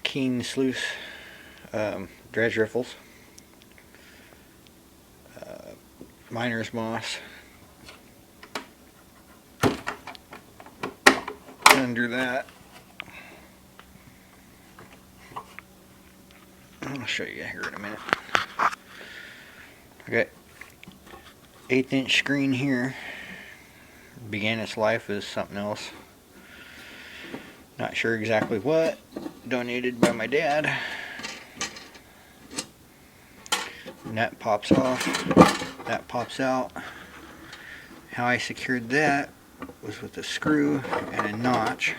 Keene sluice dredge riffles, miner's moss under that. I'll show you here in a minute. I got 1/8 inch screen here. Began its life as something else. Not sure exactly what. Donated by my dad. And that pops off. That pops out. How I secured that was with a screw and a notch.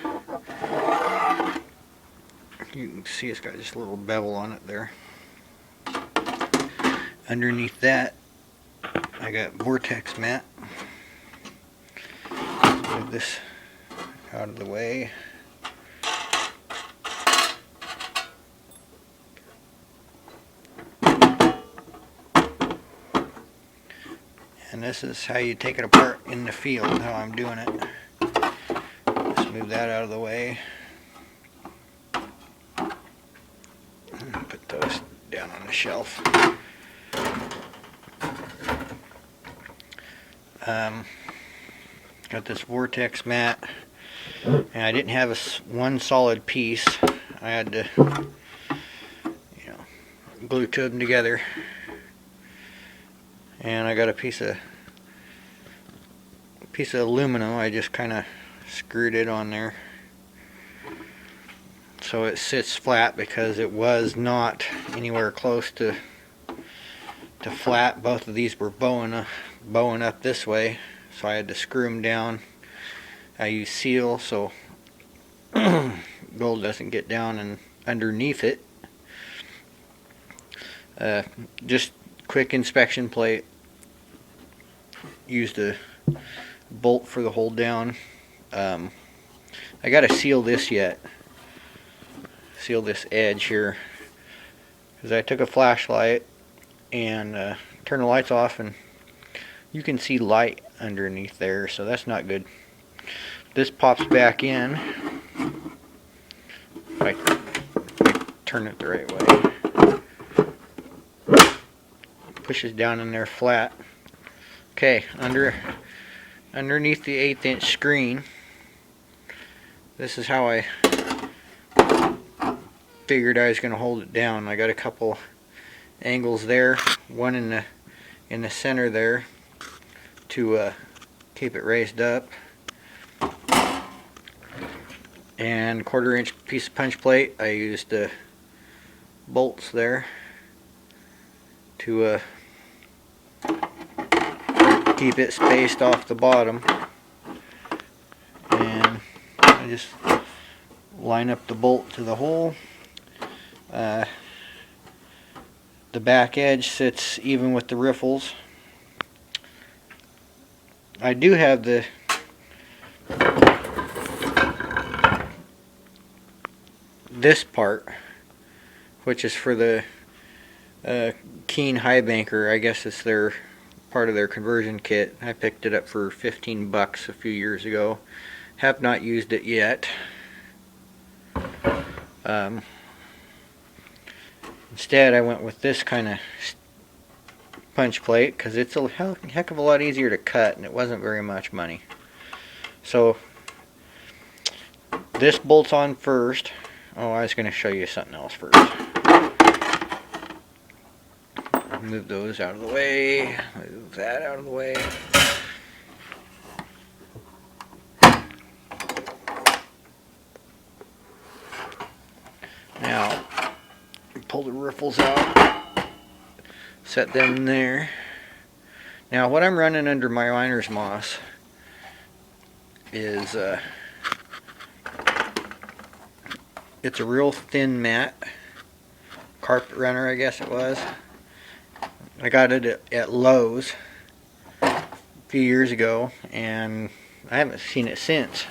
You can see it's got just a little bevel on it there. Underneath that, I got vortex mat. Move this out of the way. And this is how you take it apart in the field, how I'm doing it. Just move that out of the way. Put those down on the shelf. Got this vortex mat, and I didn't have one solid piece. I had to, glue two of them together. And I got a piece of aluminum. I just kind of screwed it on there so it sits flat, because it was not anywhere close to flat. Both of these were bowing up this way, so I had to screw them down. I use seal so gold doesn't get down and underneath it. Just quick inspection plate. Used a bolt for the hold down. I gotta seal this yet. Seal this edge here, because I took a flashlight and turned the lights off, and you can see light underneath there, so that's not good. This pops back in if I turn it the right way. Pushes down in there flat. Okay, underneath the 1/8 inch screen, this is how I figured I was going to hold it down. I got a couple angles there, one in the center there to keep it raised up, and 1/4 inch piece of punch plate. I used bolts there to keep it spaced off the bottom, and I just line up the bolt to the hole. The back edge sits even with the riffles. I do have this part, which is for the Keene high banker. I guess it's their part of their conversion kit. I picked it up for 15 bucks a few years ago. Have not used it yet. Instead I went with this kind of punch plate, because it's a heck of a lot easier to cut, and it wasn't very much money. So this bolts on first. Oh, I was going to show you something else first. Move those out of the way. Move that out of the way. Now, pull the riffles out. Set them in there. Now, what I'm running under my miner's moss is it's a real thin mat. Carpet runner, I guess it was. I got it at Lowe's a few years ago, and I haven't seen it since.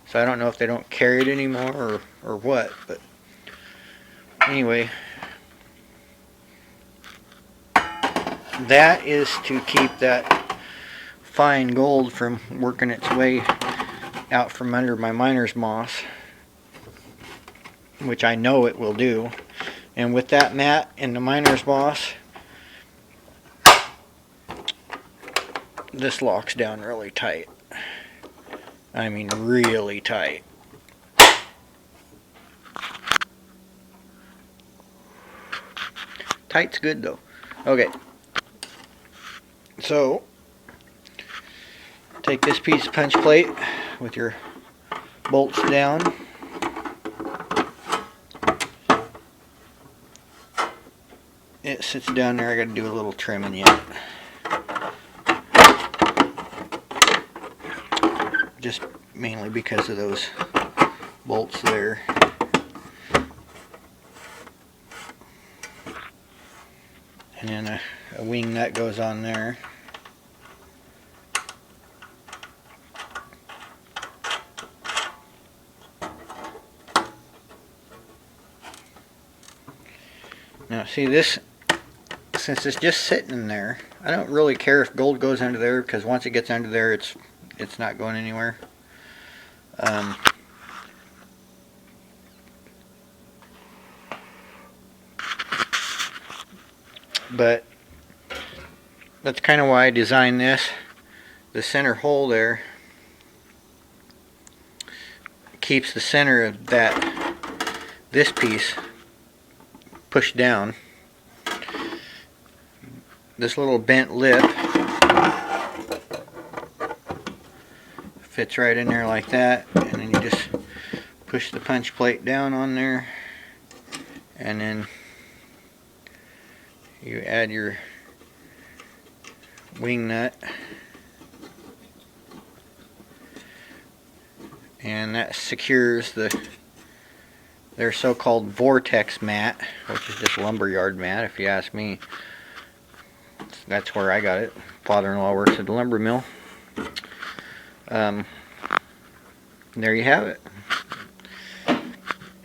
So I don't know if they don't carry it anymore or what, but anyway, that is to keep that fine gold from working its way out from under my miner's moss. which I know it will do. And with that mat and the miner's boss, this locks down really tight. I mean really tight. Tight's good though. Okay. So, take this piece of punch plate with your bolts down. It sits down there. I got to do a little trimming yet. Just mainly because of those bolts there. And then a wing nut goes on there. Now see this, since it's just sitting in there, I don't really care if gold goes under there, because once it gets under there it's not going anywhere. But that's kind of why I designed this. The center hole there keeps the center of this piece pushed down. This little bent lip fits right in there like that, and then you just push the punch plate down on there, and then you add your wing nut, and that secures their so-called vortex mat, which is just lumberyard mat if you ask me. That's where I got it. Father-in-law works at the lumber mill. There you have it.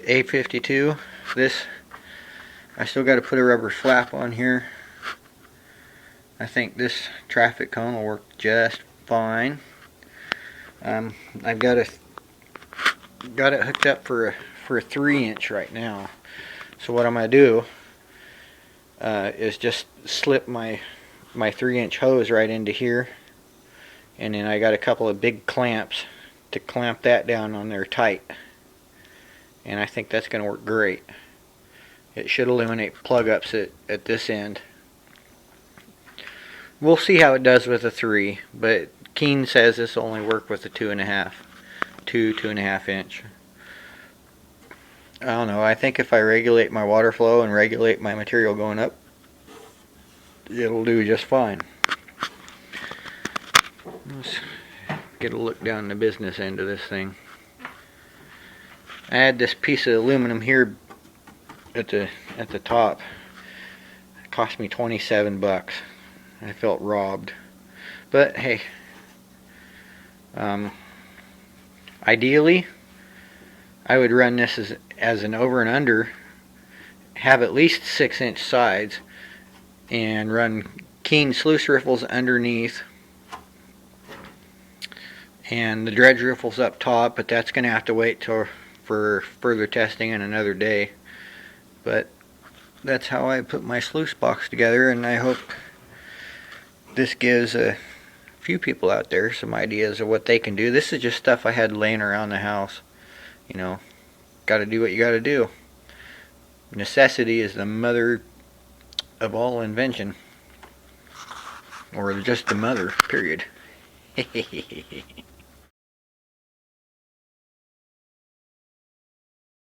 A52. This, I still got to put a rubber flap on here. I think this traffic cone will work just fine. I've got it hooked up for a 3-inch right now. So what I'm going to do is just slip my 3-inch hose right into here, and then I got a couple of big clamps to clamp that down on there tight, and I think that's going to work great. It should eliminate plug ups at this end. We'll see how it does with a 3, but Keene says this will only work with a 2.5 inch. I don't know, I think if I regulate my water flow and regulate my material going up, it'll do just fine. Let's get a look down the business end of this thing. I had this piece of aluminum here at the top. It cost me 27 bucks. I felt robbed. But hey, ideally I would run this as an over and under, have at least 6-inch sides, and run Keene sluice riffles underneath and the dredge riffles up top, but that's going to have to wait for further testing in another day. But that's how I put my sluice box together, and I hope this gives a few people out there some ideas of what they can do. This is just stuff I had laying around the house. You know, got to do what you got to do. Necessity is the mother of all invention, or just the mother, period.